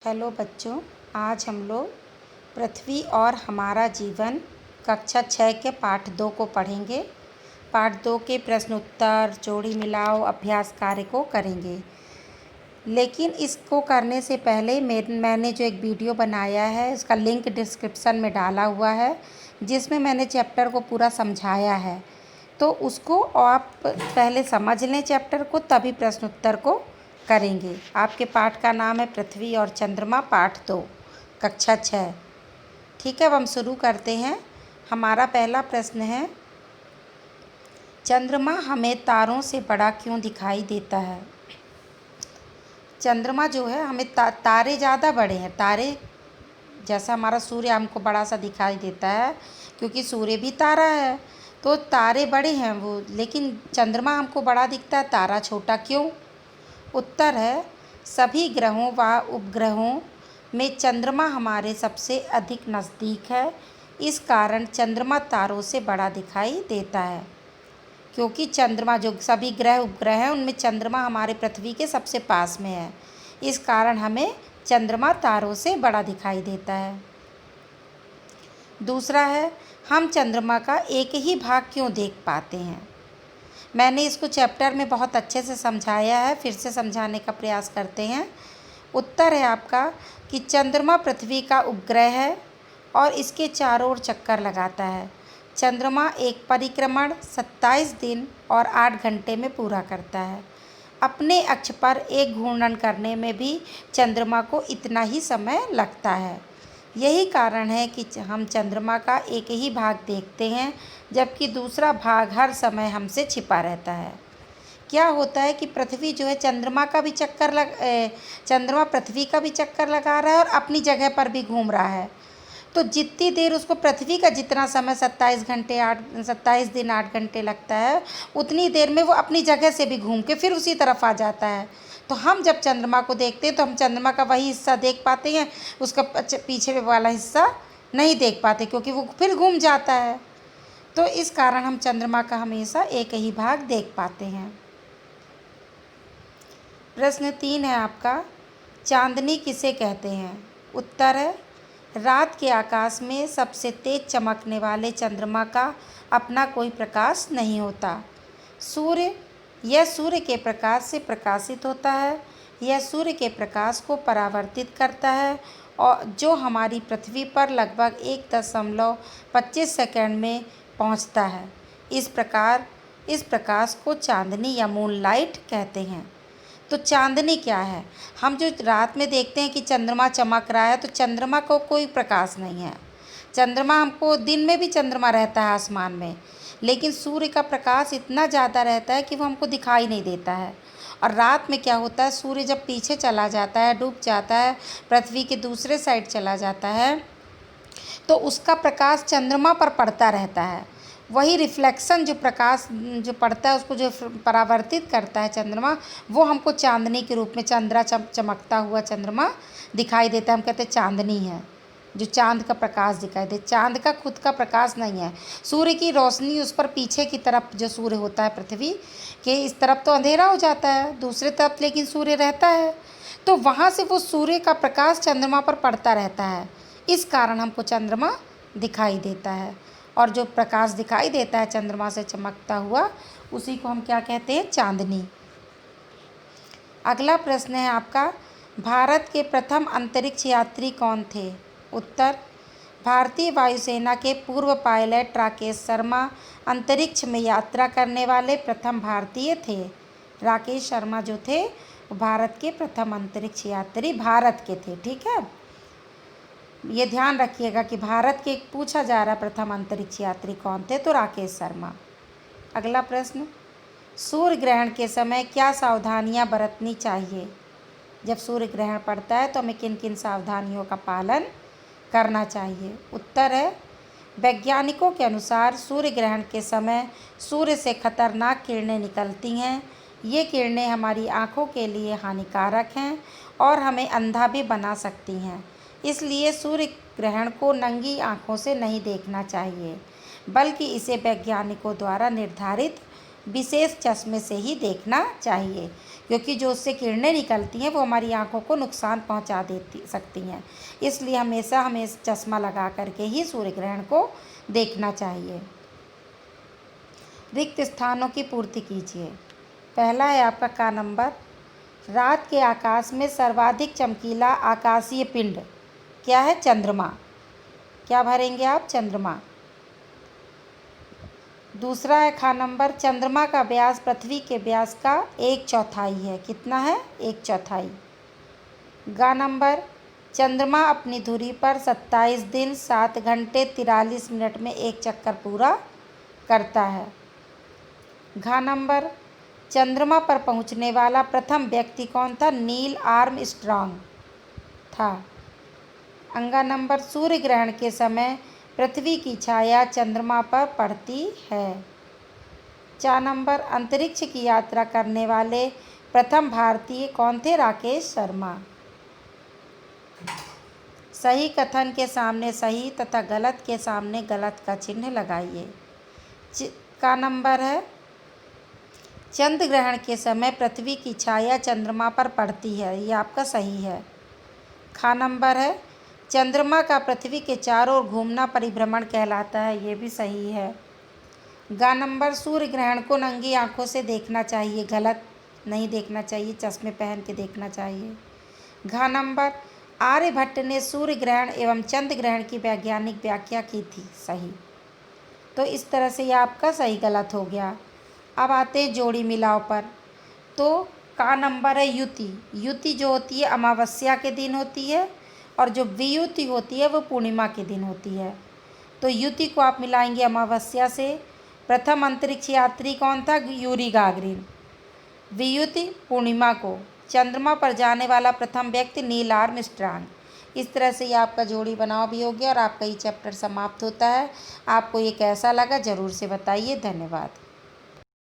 Hello बच्चों, आज हम लोग पृथ्वी और हमारा जीवन कक्षा 6 के पाठ 2 को पढ़ेंगे। पाठ 2 के प्रश्न उत्तर, जोड़ी मिलाओ, अभ्यास कार्य को करेंगे। लेकिन इसको करने से पहले मैंने जो एक वीडियो बनाया है उसका लिंक डिस्क्रिप्शन में डाला हुआ है, जिसमें मैंने चैप्टर को पूरा समझाया है। तो उसको आप पहले समझ लें चैप्टर को, तभी प्रश्न उत्तर को करेंगे। आपके पाठ का नाम है पृथ्वी और चंद्रमा, पाठ 2, कक्षा 6। ठीक है, अब हम शुरू करते हैं। हमारा पहला प्रश्न है, चंद्रमा हमें तारों से बड़ा क्यों दिखाई देता है? चंद्रमा जो है हमें तारे ज़्यादा बड़े हैं। तारे जैसा हमारा सूर्य हमको बड़ा सा दिखाई देता है, क्योंकि सूर्य भी तारा है। तो तारे बड़े हैं वो, लेकिन चंद्रमा हमको बड़ा दिखता है, तारा छोटा क्यों? उत्तर है, सभी ग्रहों व उपग्रहों में चंद्रमा हमारे सबसे अधिक नज़दीक है। इस कारण चंद्रमा तारों से बड़ा दिखाई देता है, क्योंकि चंद्रमा जो सभी ग्रह उपग्रह हैं उनमें चंद्रमा हमारे पृथ्वी के सबसे पास में है। इस कारण हमें चंद्रमा तारों से बड़ा दिखाई देता है। दूसरा है, हम चंद्रमा का एक ही भाग क्यों देख पाते हैं? मैंने इसको चैप्टर में बहुत अच्छे से समझाया है, फिर से समझाने का प्रयास करते हैं। उत्तर है आपका कि चंद्रमा पृथ्वी का उपग्रह है और इसके चारों ओर चक्कर लगाता है। चंद्रमा एक परिक्रमण 27 दिन और 8 घंटे में पूरा करता है। अपने अक्ष पर एक घूर्णन करने में भी चंद्रमा को इतना ही समय लगता है। यही कारण है कि हम चंद्रमा का एक ही भाग देखते हैं, जबकि दूसरा भाग हर समय हमसे छिपा रहता है। क्या होता है कि पृथ्वी जो है चंद्रमा पृथ्वी का भी चक्कर लगा रहा है और अपनी जगह पर भी घूम रहा है। तो जितनी देर उसको पृथ्वी का जितना समय 27 दिन 8 घंटे लगता है, उतनी देर में वो अपनी जगह से भी घूम के फिर उसी तरफ आ जाता है। तो हम जब चंद्रमा को देखते हैं तो हम चंद्रमा का वही हिस्सा देख पाते हैं, उसका पीछे वाला हिस्सा नहीं देख पाते, क्योंकि वो फिर घूम जाता है। तो इस कारण हम चंद्रमा का हमेशा एक ही भाग देख पाते हैं। प्रश्न 3 है आपका, चांदनी किसे कहते हैं? उत्तर है, रात के आकाश में सबसे तेज चमकने वाले चंद्रमा का अपना कोई प्रकाश नहीं होता। यह सूर्य के प्रकाश से प्रकाशित होता है। यह सूर्य के प्रकाश को परावर्तित करता है, और जो हमारी पृथ्वी पर लगभग 1.25 सेकंड में पहुंचता है। इस प्रकाश को चांदनी या मूनलाइट कहते हैं। तो चांदनी क्या है? हम जो रात में देखते हैं कि चंद्रमा चमक रहा है, तो चंद्रमा को कोई प्रकाश नहीं है। चंद्रमा हमको दिन में भी चंद्रमा रहता है आसमान में, लेकिन सूर्य का प्रकाश इतना ज़्यादा रहता है कि वो हमको दिखाई नहीं देता है। और रात में क्या होता है, सूर्य जब पीछे चला जाता है, डूब जाता है, पृथ्वी के दूसरे साइड चला जाता है, तो उसका प्रकाश चंद्रमा पर पड़ता रहता है। वही रिफ्लेक्शन जो प्रकाश जो पड़ता है, उसको जो परावर्तित करता है चंद्रमा, वो हमको चांदनी के रूप में चमकता हुआ चंद्रमा दिखाई देता है। हम कहते हैं चांदनी है, जो चांद का प्रकाश दिखाई दे। चांद का खुद का प्रकाश नहीं है। सूर्य की रोशनी उस पर पीछे की तरफ जो सूर्य होता है पृथ्वी के इस तरफ तो अंधेरा हो जाता है, दूसरे तरफ लेकिन सूर्य रहता है। तो वहाँ से वो सूर्य का प्रकाश चंद्रमा पर पड़ता रहता है। इस कारण हमको चंद्रमा दिखाई देता है, और जो प्रकाश दिखाई देता है चंद्रमा से चमकता हुआ, उसी को हम क्या कहते हैं? चांदनी। अगला प्रश्न है आपका, भारत के प्रथम अंतरिक्ष यात्री कौन थे? उत्तर, भारतीय वायुसेना के पूर्व पायलट राकेश शर्मा अंतरिक्ष में यात्रा करने वाले प्रथम भारतीय थे। राकेश शर्मा जो थे वो भारत के प्रथम अंतरिक्ष यात्री भारत के थे। ठीक है, ये ध्यान रखिएगा कि भारत के पूछा जा रहा प्रथम अंतरिक्ष यात्री कौन थे, तो राकेश शर्मा। अगला प्रश्न, सूर्य ग्रहण के समय क्या सावधानियां बरतनी चाहिए? जब सूर्य ग्रहण पड़ता है तो हमें किन किन सावधानियों का पालन करना चाहिए? उत्तर है, वैज्ञानिकों के अनुसार सूर्य ग्रहण के समय सूर्य से खतरनाक किरणें निकलती हैं। ये किरणें हमारी आँखों के लिए हानिकारक हैं और हमें अंधा भी बना सकती हैं। इसलिए सूर्य ग्रहण को नंगी आँखों से नहीं देखना चाहिए, बल्कि इसे वैज्ञानिकों द्वारा निर्धारित विशेष चश्मे से ही देखना चाहिए, क्योंकि जो उससे किरणें निकलती हैं वो हमारी आँखों को नुकसान पहुँचा सकती हैं। इसलिए हमेशा हमें चश्मा लगा करके ही सूर्य ग्रहण को देखना चाहिए। रिक्त स्थानों की पूर्ति कीजिए। पहला है आपका का नंबर, रात के आकाश में सर्वाधिक चमकीला आकाशीय पिंड क्या है? चंद्रमा। क्या भरेंगे आप? चंद्रमा। दूसरा है खा नंबर, चंद्रमा का व्यास पृथ्वी के व्यास का 1/4 है। कितना है? 1/4। गा नंबर, चंद्रमा अपनी धुरी पर 27 दिन 7 घंटे 43 मिनट में एक चक्कर पूरा करता है। घा नंबर, चंद्रमा पर पहुंचने वाला प्रथम व्यक्ति कौन था? नील आर्मस्ट्रॉन्ग था। अंगा नंबर, सूर्य ग्रहण के समय पृथ्वी की छाया चंद्रमा पर पड़ती है। चा नंबर, अंतरिक्ष की यात्रा करने वाले प्रथम भारतीय कौन थे? राकेश शर्मा। सही कथन के सामने सही तथा गलत के सामने गलत का चिन्ह लगाइए। का नंबर है, चंद्र ग्रहण के समय पृथ्वी की छाया चंद्रमा पर पड़ती है। ये आपका सही है। खा नंबर है, चंद्रमा का पृथ्वी के चारों ओर घूमना परिभ्रमण कहलाता है। ये भी सही है। गा नंबर, सूर्य ग्रहण को नंगी आंखों से देखना चाहिए। गलत, नहीं देखना चाहिए, चश्मे पहन के देखना चाहिए। घा नंबर, आर्यभट्ट ने सूर्य ग्रहण एवं चंद्र ग्रहण की वैज्ञानिक व्याख्या की थी। सही। तो इस तरह से यह आपका सही गलत हो गया। अब आते हैं जोड़ी मिलाव पर। तो का नंबर है युति। युति जो होती है अमावस्या के दिन होती है और जो वियुति होती है वो पूर्णिमा के दिन होती है। तो युति को आप मिलाएंगे अमावस्या से। प्रथम अंतरिक्ष यात्री कौन था? Yuri Gagarin. वियुति पूर्णिमा को। चंद्रमा पर जाने वाला प्रथम व्यक्ति नील आर्मस्ट्रॉन्ग। इस तरह से ये आपका जोड़ी बनाव भी हो गया और आपका ये चैप्टर समाप्त होता है। आपको ये कैसा लगा ज़रूर से बताइए। धन्यवाद।